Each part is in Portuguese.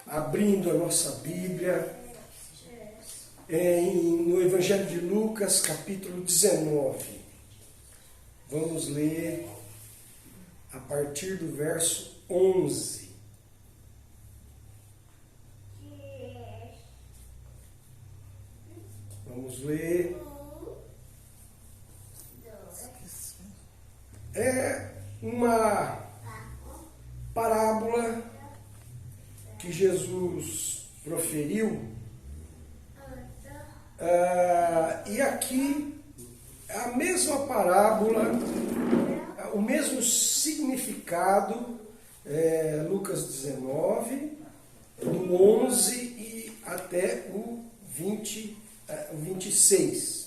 abrindo a nossa Bíblia no Evangelho de Lucas, capítulo 19. Vamos ler a partir do verso 11. Vamos ler. É uma parábola que Jesus proferiu. E aqui a mesma parábola, o mesmo significado, Lucas 19, do 11 e até o 26.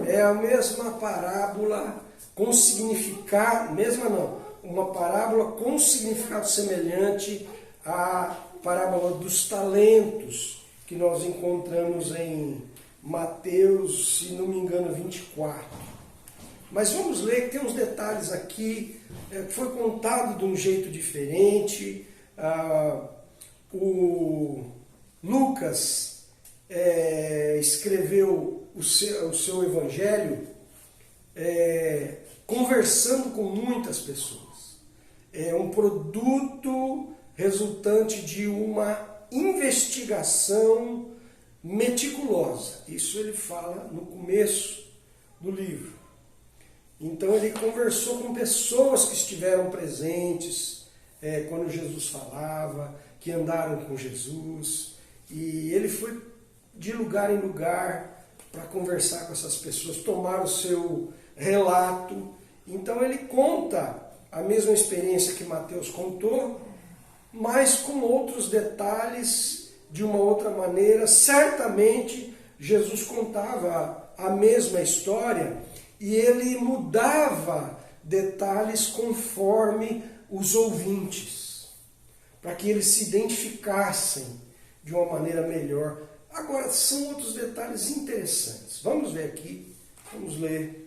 É a mesma parábola com significado, uma parábola com significado semelhante à parábola dos talentos, que nós encontramos em Mateus, se não me engano, 24. Mas vamos ler, que tem uns detalhes aqui, que foi contado de um jeito diferente. O Lucas escreveu o seu evangelho conversando com muitas pessoas. É um produto resultante de uma investigação meticulosa. Isso ele fala no começo do livro. Então ele conversou com pessoas que estiveram presentes quando Jesus falava, que andaram com Jesus, e ele foi de lugar em lugar para conversar com essas pessoas, tomar o seu relato. Então ele conta a mesma experiência que Mateus contou, mas com outros detalhes, de uma outra maneira. Certamente Jesus contava a mesma história e ele mudava detalhes conforme os ouvintes, para que eles se identificassem de uma maneira melhor. Agora, são outros detalhes interessantes. Vamos ver aqui, vamos ler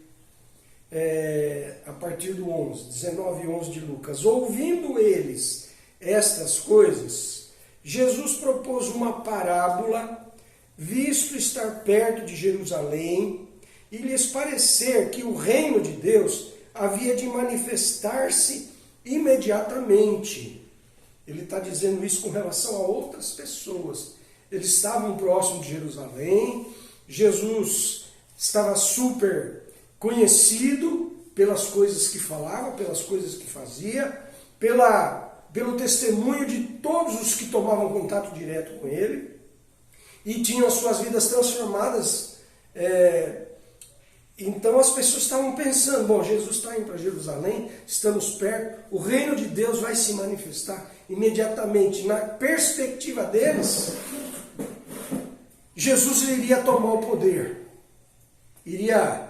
a partir do 11, 19 e 11 de Lucas. Ouvindo eles estas coisas, Jesus propôs uma parábola, visto estar perto de Jerusalém, e lhes parecer que o reino de Deus havia de manifestar-se imediatamente. Ele está dizendo isso com relação a outras pessoas. Eles estavam próximos de Jerusalém, Jesus estava super conhecido pelas coisas que falava, pelas coisas que fazia, pelo testemunho de todos os que tomavam contato direto com ele, e tinham as suas vidas transformadas. Então as pessoas estavam pensando, bom, Jesus está indo para Jerusalém, estamos perto, o reino de Deus vai se manifestar imediatamente. Na perspectiva deles, Jesus iria tomar o poder, iria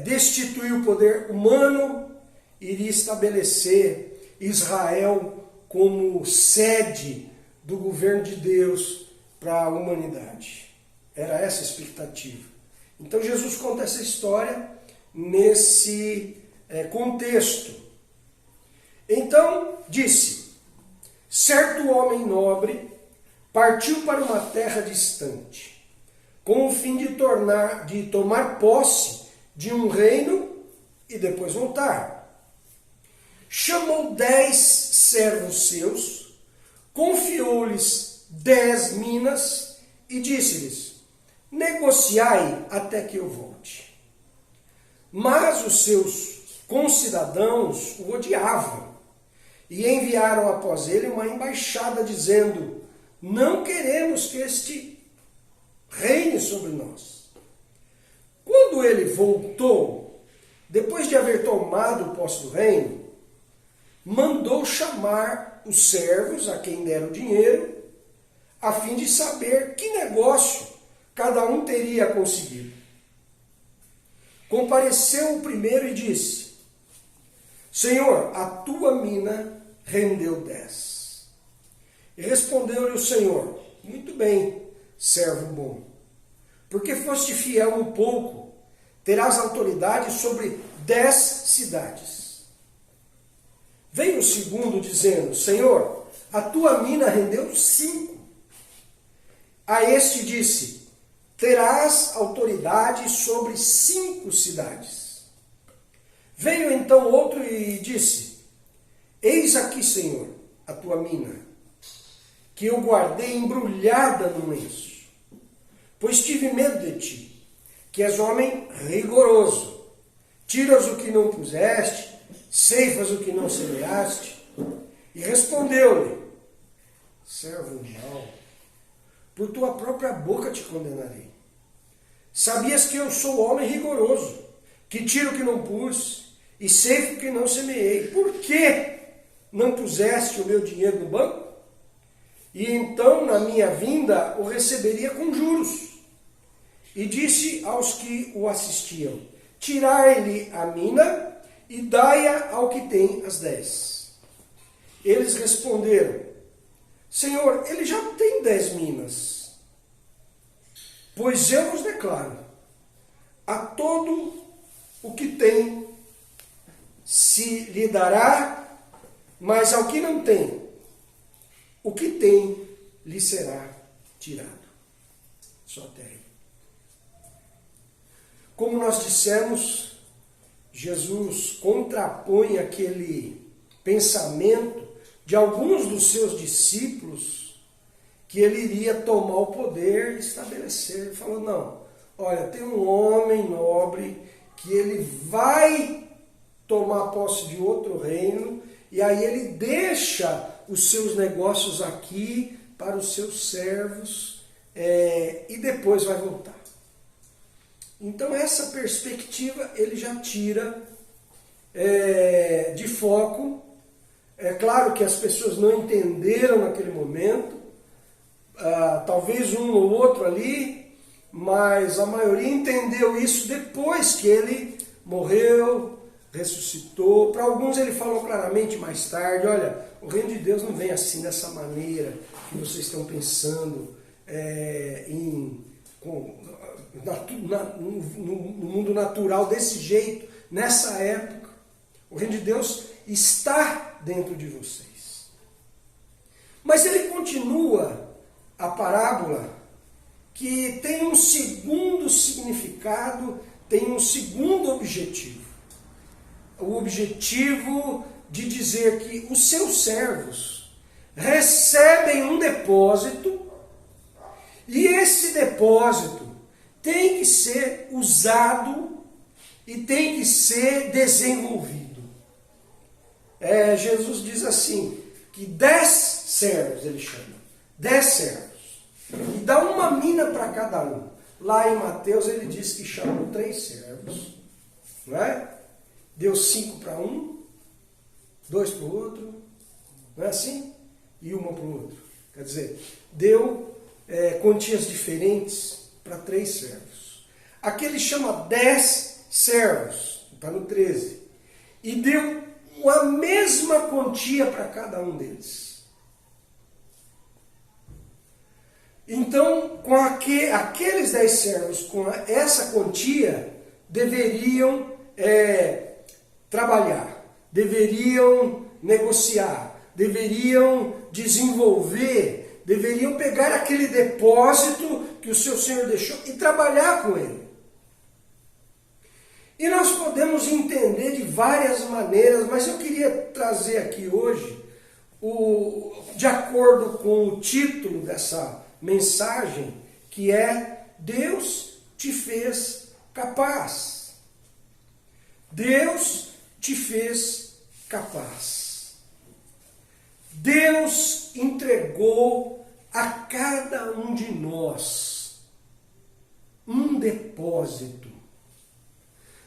destituir o poder humano, iria estabelecer Israel como sede do governo de Deus para a humanidade. Era essa a expectativa. Então Jesus conta essa história nesse contexto. Então disse: certo homem nobre partiu para uma terra distante, com o fim de tomar posse de um reino e depois voltar. Chamou 10 servos seus, confiou-lhes 10 minas e disse-lhes: negociai até que eu volte. Mas os seus concidadãos o odiavam e enviaram após ele uma embaixada dizendo: não queremos que este reine sobre nós. Quando ele voltou, depois de haver tomado posse do reino, mandou chamar os servos a quem deram dinheiro, a fim de saber que negócio cada um teria conseguido. Compareceu o primeiro e disse: Senhor, a tua mina rendeu 10. E respondeu-lhe o Senhor: muito bem, servo bom, porque foste fiel um pouco, terás autoridade sobre 10 cidades. Veio o segundo dizendo: Senhor, a tua mina rendeu 5. A este disse, terás autoridade sobre 5 cidades. Veio então outro e disse, eis aqui, Senhor, a tua mina, que eu guardei embrulhada no lenço, pois tive medo de ti, que és homem rigoroso. Tiras o que não puseste, ceifas o que não semeaste. E respondeu-lhe, servo mau, por tua própria boca te condenarei. Sabias que eu sou homem rigoroso, que tiro o que não pus, e ceifo o que não semeei. Por que não puseste o meu dinheiro no banco? E então, na minha vinda, o receberia com juros. E disse aos que o assistiam, tirai-lhe a mina e dai-a ao que tem as 10. Eles responderam, Senhor, ele já tem 10 minas. Pois eu vos declaro, a todo o que tem se lhe dará, mas ao que não tem, o que tem lhe será tirado. Só até aí. Como nós dissemos, Jesus contrapõe aquele pensamento de alguns dos seus discípulos que ele iria tomar o poder e estabelecer. Ele falou, não, olha, tem um homem nobre que ele vai tomar posse de outro reino e aí ele deixa os seus negócios aqui para os seus servos e depois vai voltar. Então essa perspectiva ele já tira de foco. É claro que as pessoas não entenderam naquele momento, talvez um ou outro ali, mas a maioria entendeu isso depois que ele morreu, ressuscitou. Para alguns ele falou claramente mais tarde, olha, o reino de Deus não vem assim dessa maneira que vocês estão pensando no mundo natural desse jeito, nessa época. O reino de Deus está dentro de vocês. Mas ele continua a parábola que tem um segundo significado, tem um segundo objetivo. O objetivo de dizer que os seus servos recebem um depósito e esse depósito tem que ser usado e tem que ser desenvolvido. Jesus diz assim, que 10 servos ele chama, 10 servos, e dá uma mina para cada um. Lá em Mateus ele diz que chamou 3 servos, não é? Deu 5 para um, 2 para o outro, não é assim? E uma para o outro. Quer dizer, deu quantias diferentes para 3 servos. Aqui ele chama 10 servos, está no 13, e deu a mesma quantia para cada um deles. Então, com aqueles 10 servos, com essa quantia, deveriam trabalhar, deveriam negociar, deveriam desenvolver, deveriam pegar aquele depósito que o seu Senhor deixou e trabalhar com ele. E nós podemos entender de várias maneiras, mas eu queria trazer aqui hoje, de acordo com o título dessa mensagem, que é Deus te fez capaz. Deus te fez capaz. Deus entregou a cada um de nós um depósito.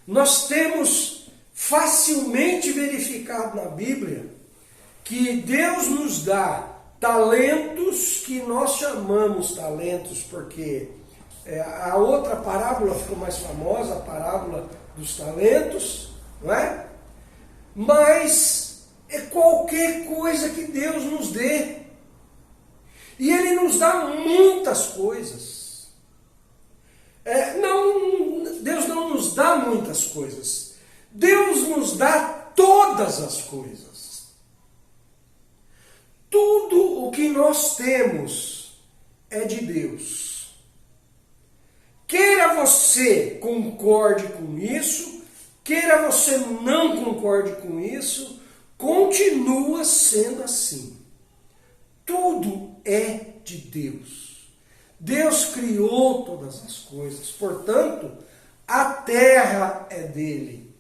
Nós temos facilmente verificado na Bíblia que Deus nos dá talentos que nós chamamos talentos, porque a outra parábola ficou mais famosa, a parábola dos talentos, não é? Mas é qualquer coisa que Deus nos dê. E Ele nos dá muitas coisas. Deus não nos dá muitas coisas. Deus nos dá todas as coisas. Tudo que nós temos é de Deus. Queira você concorde com isso, queira você não concorde com isso, continua sendo assim. Tudo é de Deus. Deus criou todas as coisas, portanto, a terra é dele,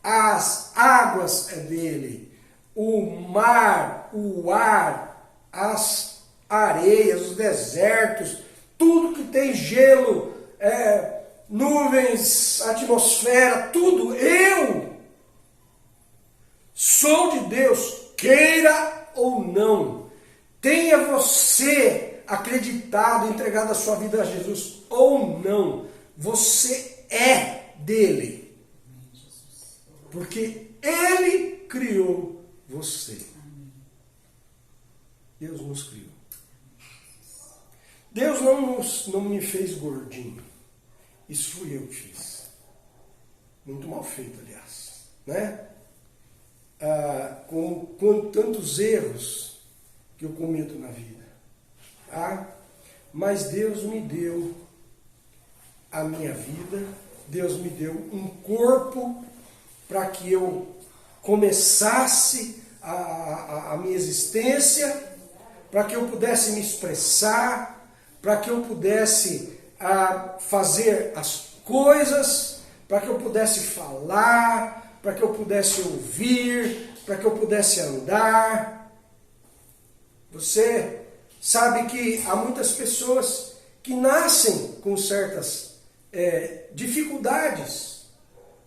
as águas é dele, o mar, o ar, as areias, os desertos, tudo que tem gelo, nuvens, atmosfera, tudo. Eu sou de Deus, queira ou não. Tenha você acreditado, entregado a sua vida a Jesus ou não, você é dele. Porque ele criou você. Deus nos criou. Deus não me fez gordinho. Isso fui eu que fiz. Muito mal feito, aliás. Né? Com tantos erros que eu cometo na vida. Mas Deus me deu a minha vida. Deus me deu um corpo para que eu começasse a minha existência, para que eu pudesse me expressar, para que eu pudesse fazer as coisas, para que eu pudesse falar, para que eu pudesse ouvir, para que eu pudesse andar. Você sabe que há muitas pessoas que nascem com certas dificuldades.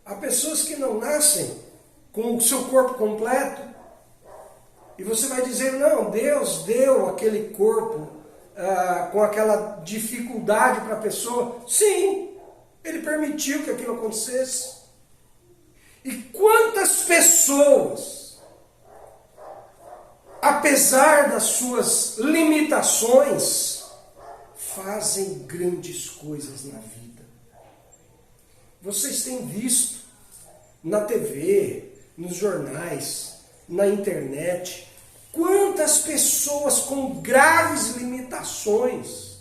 Há pessoas que não nascem com o seu corpo completo. E você vai dizer, não, Deus deu aquele corpo com aquela dificuldade para a pessoa. Sim, Ele permitiu que aquilo acontecesse. E quantas pessoas, apesar das suas limitações, fazem grandes coisas na vida. Vocês têm visto na TV, nos jornais, na internet, quantas pessoas com graves limitações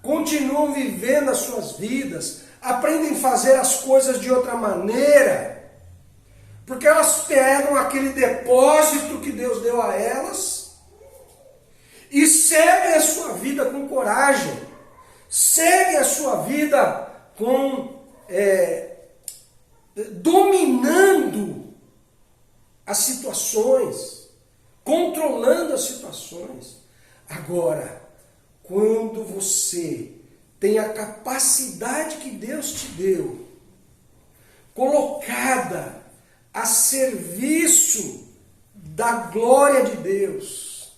continuam vivendo as suas vidas, aprendem a fazer as coisas de outra maneira, porque elas pegam aquele depósito que Deus deu a elas e seguem a sua vida com coragem, seguem a sua vida com dominando as situações, controlando as situações. Agora, quando você tem a capacidade que Deus te deu, colocada a serviço da glória de Deus,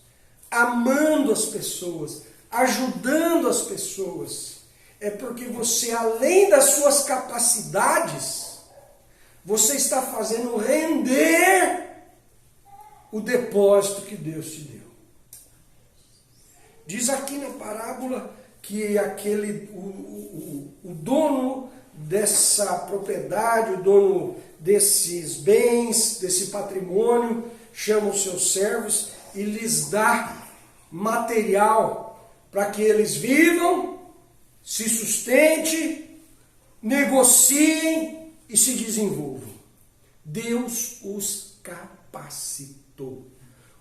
amando as pessoas, ajudando as pessoas, é porque você, além das suas capacidades, você está fazendo render o depósito que Deus te deu. Diz aqui na parábola que o dono dessa propriedade, o dono desses bens, desse patrimônio, chama os seus servos e lhes dá material para que eles vivam, se sustentem, negociem e se desenvolvam. Deus os capacitou.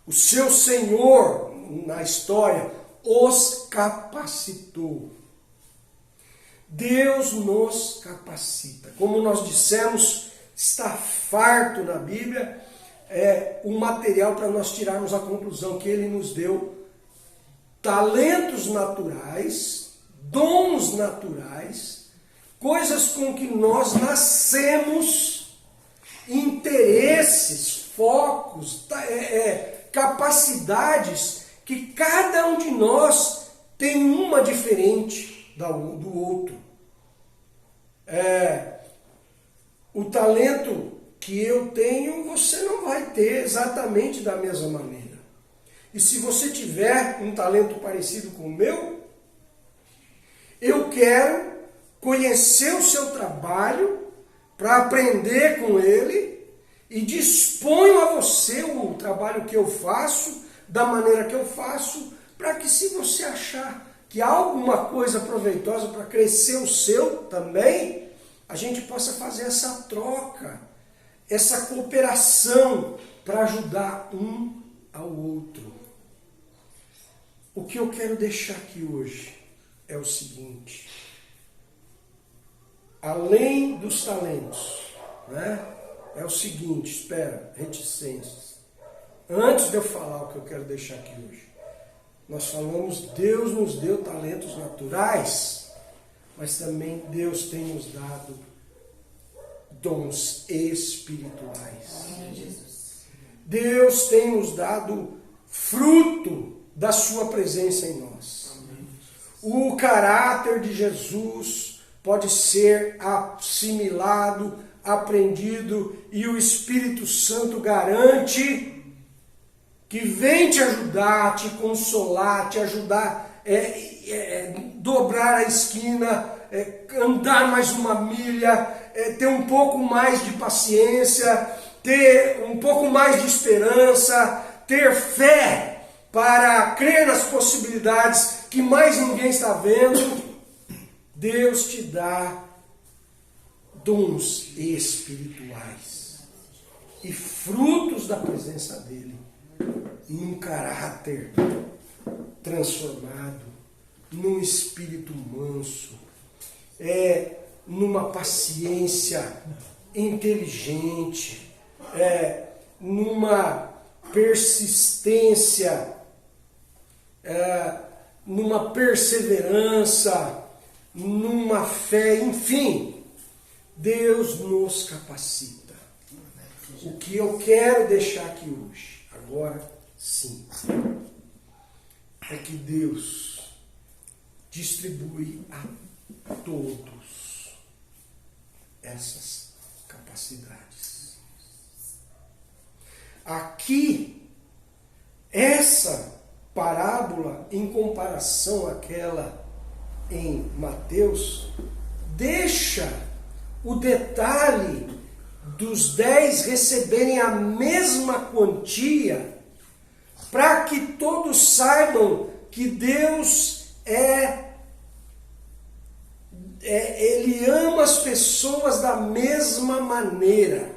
O seu Senhor, na história, os capacitou. Deus nos capacita. Como nós dissemos, está farto na Bíblia um material para nós tirarmos a conclusão que Ele nos deu talentos naturais, dons naturais, coisas com que nós nascemos, interesses, focos, capacidades que cada um de nós tem uma diferente do outro. O talento que eu tenho, você não vai ter exatamente da mesma maneira. E se você tiver um talento parecido com o meu, eu quero conhecer o seu trabalho para aprender com ele e disponho a você o trabalho que eu faço da maneira que eu faço, para que se você achar que há alguma coisa proveitosa para crescer o seu também, a gente possa fazer essa troca, essa cooperação para ajudar um ao outro. O que eu quero deixar aqui hoje é o seguinte: além dos talentos, né? É o seguinte, espera, reticências. Antes de eu falar o que eu quero deixar aqui hoje, nós falamos, Deus nos deu talentos naturais, mas também Deus tem nos dado dons espirituais. Deus tem nos dado fruto da sua presença em nós. O caráter de Jesus pode ser assimilado, aprendido, e o Espírito Santo garante que vem te ajudar, te consolar, te ajudar dobrar a esquina, andar mais uma milha, ter um pouco mais de paciência, ter um pouco mais de esperança, ter fé para crer nas possibilidades que mais ninguém está vendo. Deus te dá dons espirituais e frutos da presença dele, num caráter transformado, num espírito manso, numa paciência inteligente, numa persistência, numa perseverança, numa fé, enfim, Deus nos capacita. O que eu quero deixar aqui hoje, agora sim, é que Deus distribui a todos essas capacidades. Aqui, essa parábola, em comparação àquela em Mateus, deixa o detalhe dos 10 receberem a mesma quantia, para que todos saibam que Deus Ele ama as pessoas da mesma maneira.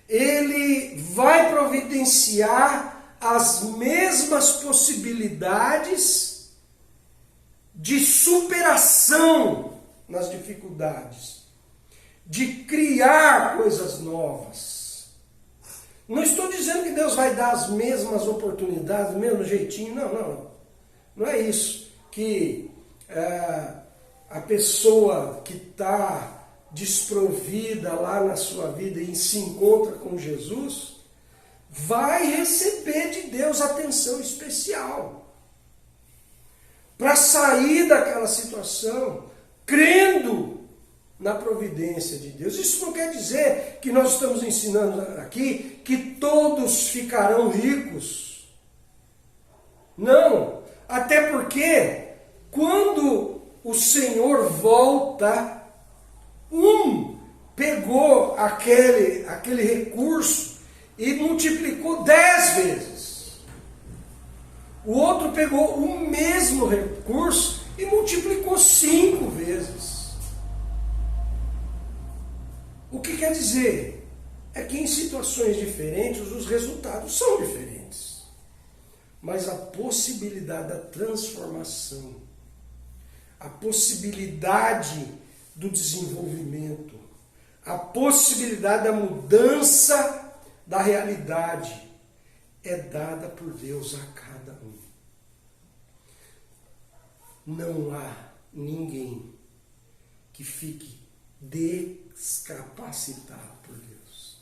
Ele vai providenciar as mesmas possibilidades de superação nas dificuldades, de criar coisas novas. Não estou dizendo que Deus vai dar as mesmas oportunidades, do mesmo jeitinho, não. Não é isso. Que a pessoa que está desprovida lá na sua vida e se encontra com Jesus, vai receber de Deus atenção especial para sair daquela situação, crendo na providência de Deus. Isso não quer dizer que nós estamos ensinando aqui que todos ficarão ricos. Não, até porque quando o Senhor volta, pegou aquele recurso e multiplicou 10 vezes. O outro pegou o mesmo recurso e multiplicou 5 vezes. O que quer dizer? É que em situações diferentes os resultados são diferentes. Mas a possibilidade da transformação, a possibilidade do desenvolvimento, a possibilidade da mudança da realidade é dada por Deus a cada um. Não há ninguém que fique descapacitado por Deus.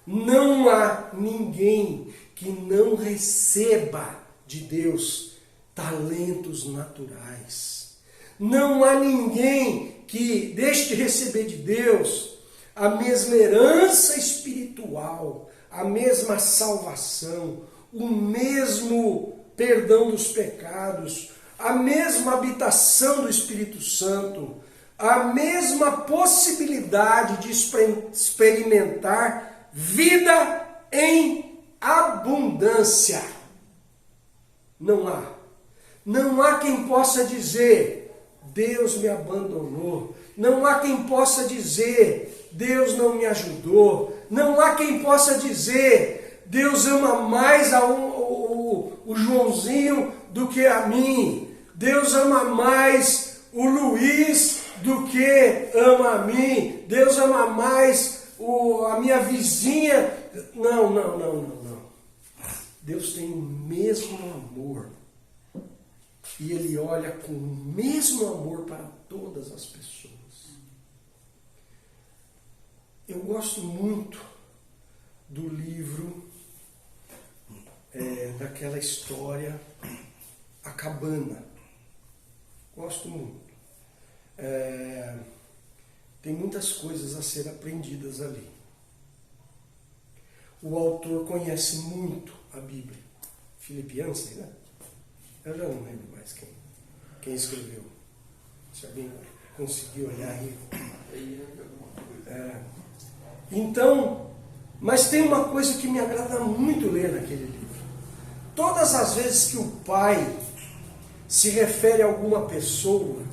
Não há ninguém que não receba de Deus talentos naturais. Não há ninguém que deixe de receber de Deus a mesma herança espiritual, a mesma salvação, o mesmo perdão dos pecados, a mesma habitação do Espírito Santo, a mesma possibilidade de experimentar vida em abundância. Não há. Não há quem possa dizer, Deus me abandonou. Não há quem possa dizer, Deus não me ajudou. Não há quem possa dizer, Deus ama mais o Joãozinho do que a mim. Deus ama mais o Luiz do que ama a mim. Deus ama mais a minha vizinha. Não. Deus tem o mesmo amor. E Ele olha com o mesmo amor para todas as pessoas. Eu gosto muito do livro, daquela história, A Cabana. Gosto muito. Tem muitas coisas a ser aprendidas ali. O autor conhece muito a Bíblia. Philip Yancey, né? Eu já não lembro mais quem escreveu. Se alguém conseguir olhar aí. Então, mas tem uma coisa que me agrada muito ler naquele livro. Todas as vezes que o pai se refere a alguma pessoa,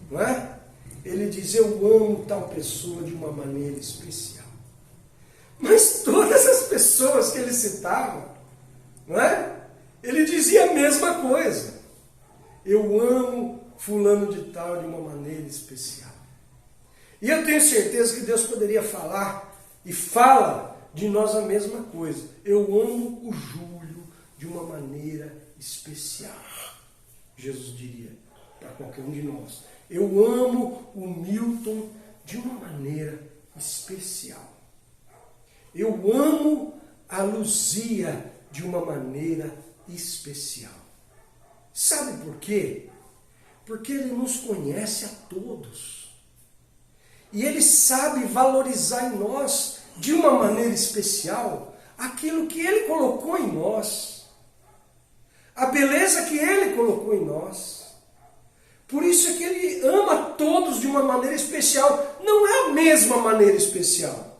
não é? Ele diz, eu amo tal pessoa de uma maneira especial. Mas todas as pessoas que ele citava, não é? Ele dizia a mesma coisa. Eu amo fulano de tal de uma maneira especial. E eu tenho certeza que Deus poderia falar, e fala de nós a mesma coisa. Eu amo o Júlio de uma maneira especial. Jesus diria para qualquer um de nós. Eu amo o Milton de uma maneira especial. Eu amo a Luzia de uma maneira especial. Sabe por quê? Porque Ele nos conhece a todos. E Ele sabe valorizar em nós, de uma maneira especial, aquilo que Ele colocou em nós. A beleza que Ele colocou em nós. Por isso é que Ele ama todos de uma maneira especial. Não é a mesma maneira especial.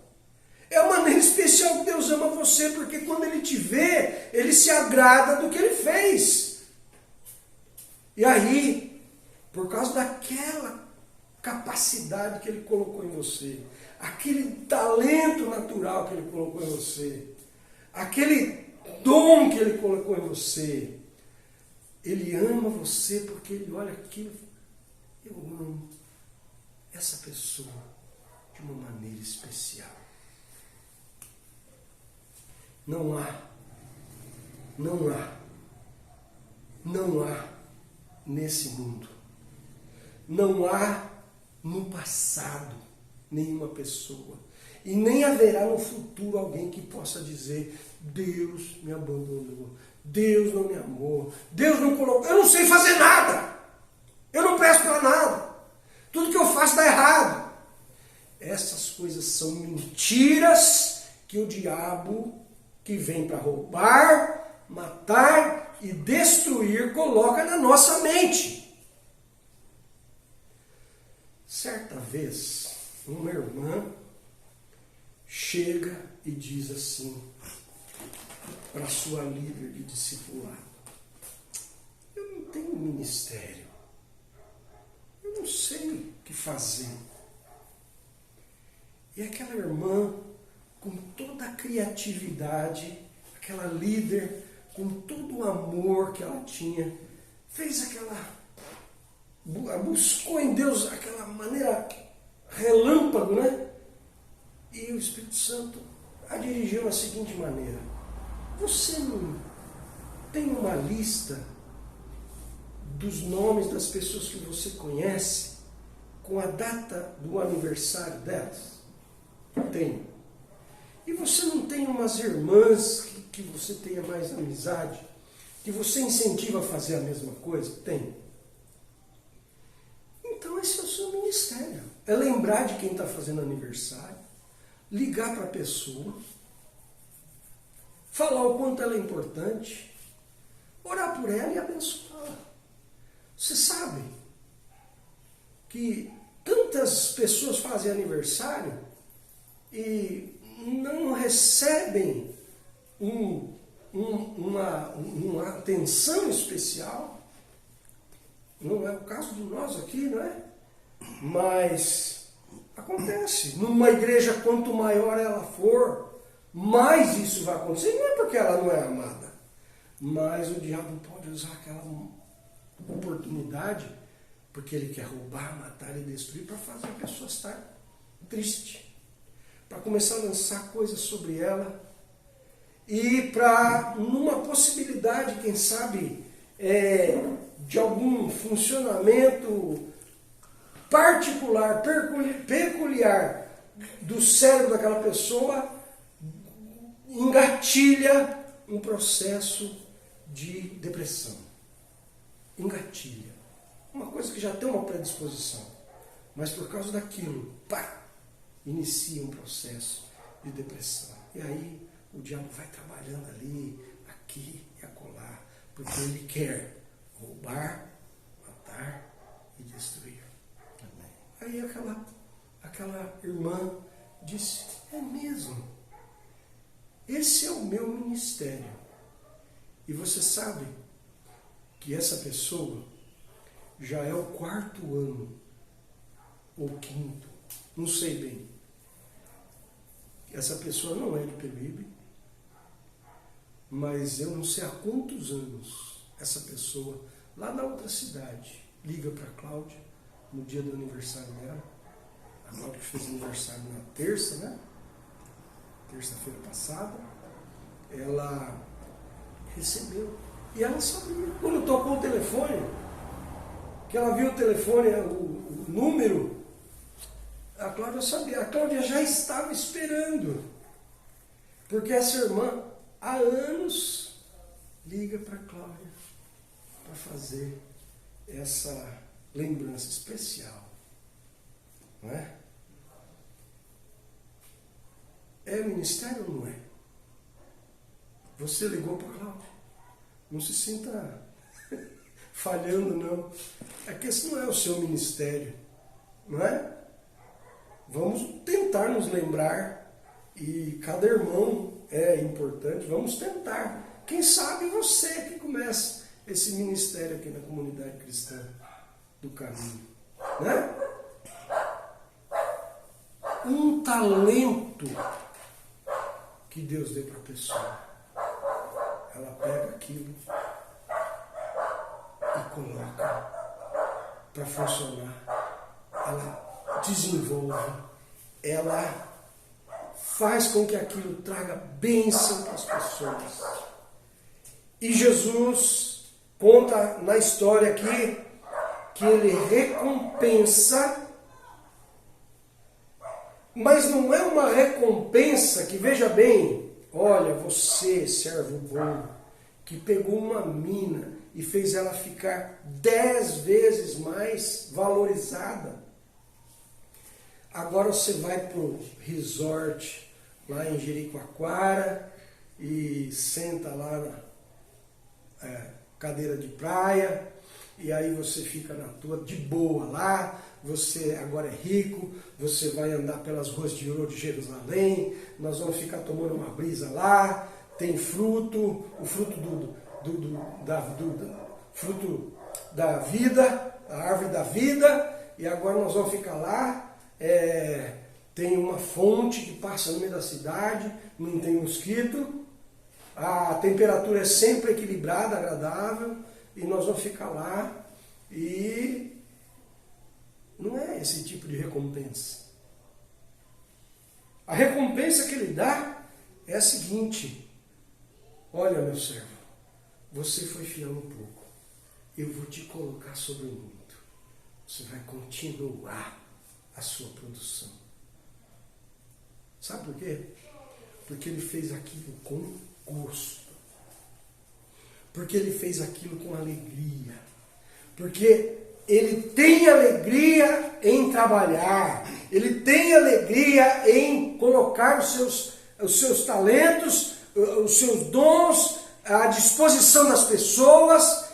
É a maneira especial que Deus ama você, porque quando Ele te vê, Ele se agrada do que Ele fez. E aí, por causa daquela capacidade que Ele colocou em você, aquele talento natural que Ele colocou em você, aquele dom que Ele colocou em você, Ele ama você porque Ele olha aquilo, eu amo essa pessoa de uma maneira especial. Não há nesse mundo, não há no passado nenhuma pessoa, e nem haverá no futuro alguém que possa dizer, Deus me abandonou, Deus não me amou, Deus não colocou, eu não sei fazer nada, eu não presto para nada, tudo que eu faço dá errado. Essas coisas são mentiras que o diabo, que vem para roubar, matar e destruir, coloca na nossa mente. Certa vez, uma irmã chega e diz assim para sua líder de discipulado, eu não tenho ministério, eu não sei o que fazer. E aquela irmã, com toda a criatividade, aquela líder, com todo o amor que ela tinha, buscou em Deus aquela maneira relâmpago, né? E o Espírito Santo a dirigiu da seguinte maneira, você não tem uma lista dos nomes das pessoas que você conhece com a data do aniversário delas? Tenho. E você não tem umas irmãs que você tenha mais amizade, que você incentiva a fazer a mesma coisa? Tem. Então esse é o seu ministério. É lembrar de quem está fazendo aniversário, ligar para a pessoa, falar o quanto ela é importante, orar por ela e abençoá-la. Você sabe que tantas pessoas fazem aniversário e não recebem um uma atenção especial. Não é o caso de nós aqui, não é? Mas acontece. Numa igreja, quanto maior ela for, mais isso vai acontecer. Não é porque ela não é amada, mas o diabo pode usar aquela oportunidade, porque ele quer roubar, matar e destruir, para fazer a pessoa estar triste, para começar a lançar coisas sobre ela, e para, numa possibilidade, quem sabe, de algum funcionamento particular, peculiar do cérebro daquela pessoa, engatilha um processo de depressão. Engatilha. Uma coisa que já tem uma predisposição, mas por causa daquilo, pá, inicia um processo de depressão. E aí o diabo vai trabalhando ali, aqui e acolá, porque ele quer roubar, matar e destruir. Amém. Aí aquela irmã disse, é mesmo, esse é o meu ministério. E você sabe que essa pessoa já é o 4º ano, ou 5º, não sei bem. Essa pessoa não é de Peruíbe, mas eu não sei há quantos anos essa pessoa, lá na outra cidade, liga para a Cláudia, no dia do aniversário dela. A Cláudia fez aniversário na terça, né? Terça-feira passada. Ela recebeu. E ela sabia. Quando tocou o telefone, que ela viu o telefone, o número, a Cláudia sabia. A Cláudia já estava esperando. Porque essa irmã, há anos, liga para a Cláudia para fazer essa lembrança especial. Não é? É ministério ou não é? Você ligou para a Cláudia. Não se sinta falhando, não. É que esse não é o seu ministério. Não é? Vamos tentar nos lembrar. E cada irmão é importante. Vamos tentar. Quem sabe você que começa esse ministério aqui na comunidade cristã do caminho. Né? Um talento que Deus deu para a pessoa. Ela pega aquilo e coloca para funcionar. Ela desenvolve. Ela faz com que aquilo traga bênção para as pessoas. E Jesus conta na história aqui que ele recompensa, mas não é uma recompensa que, veja bem, olha, você, servo bom, que pegou uma mina e fez ela ficar 10 vezes mais valorizada. Agora você vai para o resort lá em Jericoacoara e senta lá na cadeira de praia, e aí você fica na tua de boa lá, você agora é rico, você vai andar pelas ruas de ouro de Jerusalém, nós vamos ficar tomando uma brisa lá, tem fruto, o fruto fruto da vida, a árvore da vida, e agora nós vamos ficar lá, tem uma fonte que passa no meio da cidade, não tem mosquito, a temperatura é sempre equilibrada, agradável, e nós vamos ficar lá, e não é esse tipo de recompensa. A recompensa que ele dá é a seguinte: olha, meu servo, você foi fiel um pouco, eu vou te colocar sobre o mundo, você vai continuar a sua produção. Sabe por quê? Porque ele fez aquilo com gosto. Porque ele fez aquilo com alegria. Porque ele tem alegria em trabalhar. Ele tem alegria em colocar os seus talentos, os seus dons à disposição das pessoas.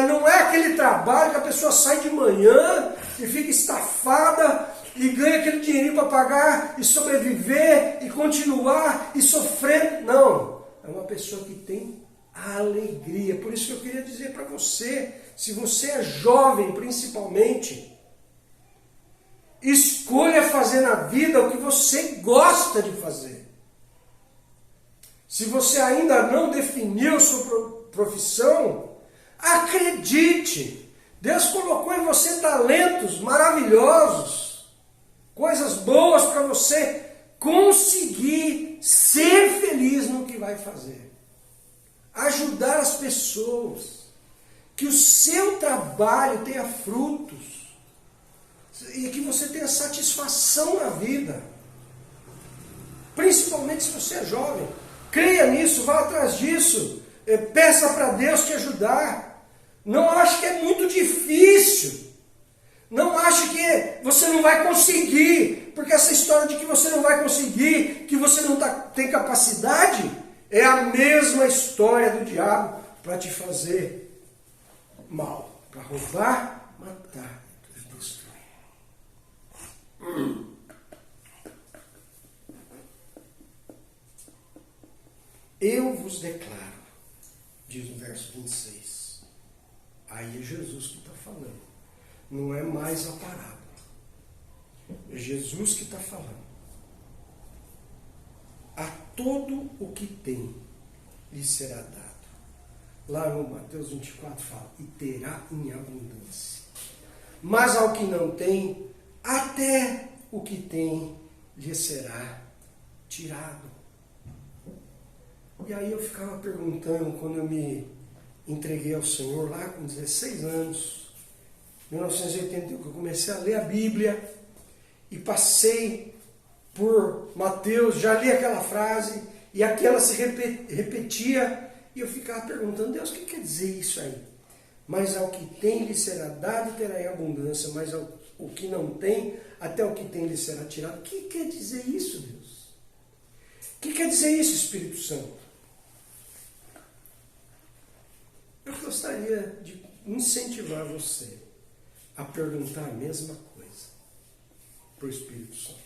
Não é aquele trabalho que a pessoa sai de manhã e fica estafada e ganha aquele dinheirinho para pagar e sobreviver e continuar e sofrer. Não. é uma pessoa que tem alegria. Por isso que eu queria dizer para você, se você é jovem principalmente, escolha fazer na vida o que você gosta de fazer. Se você ainda não definiu sua profissão, acredite, Deus colocou em você talentos maravilhosos, coisas boas para você conseguir ser feliz no que vai fazer. Ajudar as pessoas, que o seu trabalho tenha frutos e que você tenha satisfação na vida. Principalmente se você é jovem. Creia nisso, vá atrás disso. Peça para Deus te ajudar. Não ache que é muito difícil. Não ache que você não vai conseguir. Porque essa história de que você não vai conseguir, que você não tem capacidade, é a mesma história do diabo para te fazer mal. Para roubar, matar e destruir. Eu vos declaro, diz o verso 26. Aí é Jesus que está falando. Não é mais a parábola. É Jesus que está falando. A todo o que tem lhe será dado. Lá no Mateus 24 fala, e terá em abundância. Mas ao que não tem, até o que tem lhe será tirado. E aí eu ficava perguntando, quando eu me entreguei ao Senhor, lá com 16 anos, 1981, que eu comecei a ler a Bíblia, e passei por Mateus, já li aquela frase, e aquela se repetia, e eu ficava perguntando, Deus, o que quer dizer isso aí? Mas ao que tem lhe será dado e terá em abundância, mas ao que não tem, até o que tem lhe será tirado. O que quer dizer isso, Deus? O que quer dizer isso, Espírito Santo? Eu gostaria de incentivar você a perguntar a mesma coisa para o Espírito Santo.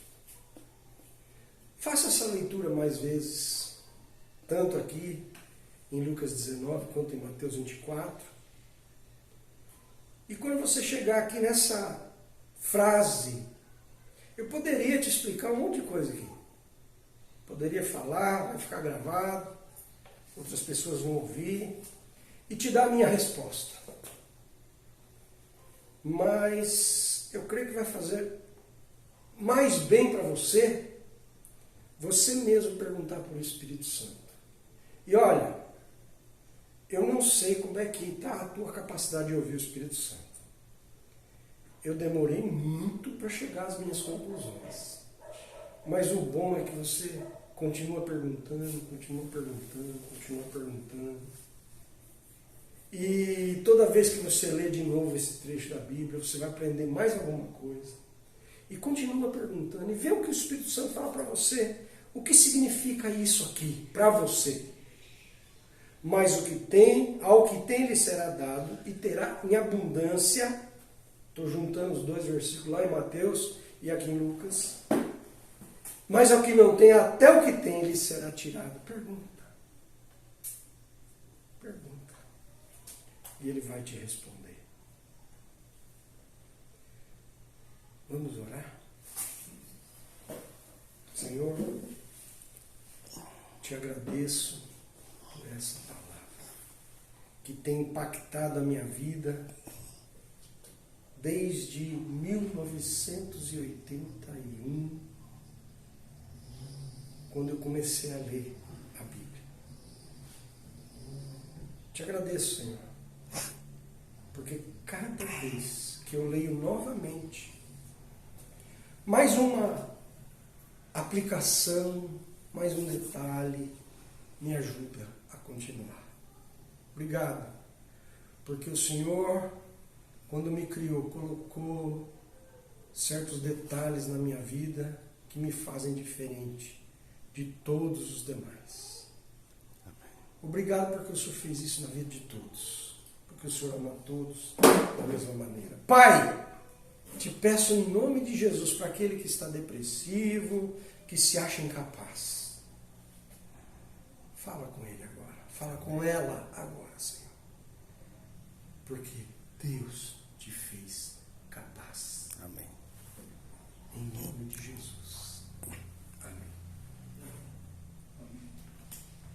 Faça essa leitura mais vezes, tanto aqui em Lucas 19 quanto em Mateus 24. E quando você chegar aqui nessa frase, eu poderia te explicar um monte de coisa aqui. Poderia falar, vai ficar gravado, outras pessoas vão ouvir e te dar a minha resposta. Mas eu creio que vai fazer mais bem para você mesmo perguntar para o Espírito Santo. E olha, eu não sei como é que está a tua capacidade de ouvir o Espírito Santo. Eu demorei muito para chegar às minhas conclusões. Mas o bom é que você continua perguntando, continua perguntando, continua perguntando. E toda vez que você lê de novo esse trecho da Bíblia, você vai aprender mais alguma coisa. E continua perguntando e vê o que o Espírito Santo fala para você. O que significa isso aqui para você? Mas ao que tem lhe será dado e terá em abundância. Estou juntando os dois versículos lá em Mateus e aqui em Lucas. Mas ao que não tem, até o que tem lhe será tirado. Pergunta. E ele vai te responder. Vamos orar? Senhor, te agradeço por essa palavra que tem impactado a minha vida desde 1981, quando eu comecei a ler a Bíblia. Te agradeço, Senhor, porque cada vez que eu leio novamente, mais uma aplicação, mais um detalhe, me ajuda a continuar. Obrigado, porque o Senhor, quando me criou, colocou certos detalhes na minha vida que me fazem diferente de todos os demais. Obrigado porque o Senhor fez isso na vida de todos, porque o Senhor ama todos da mesma maneira. Pai, te peço em nome de Jesus para aquele que está depressivo, que se acha incapaz. Fala com ele agora. Fala com ela agora, Senhor. Porque Deus te fez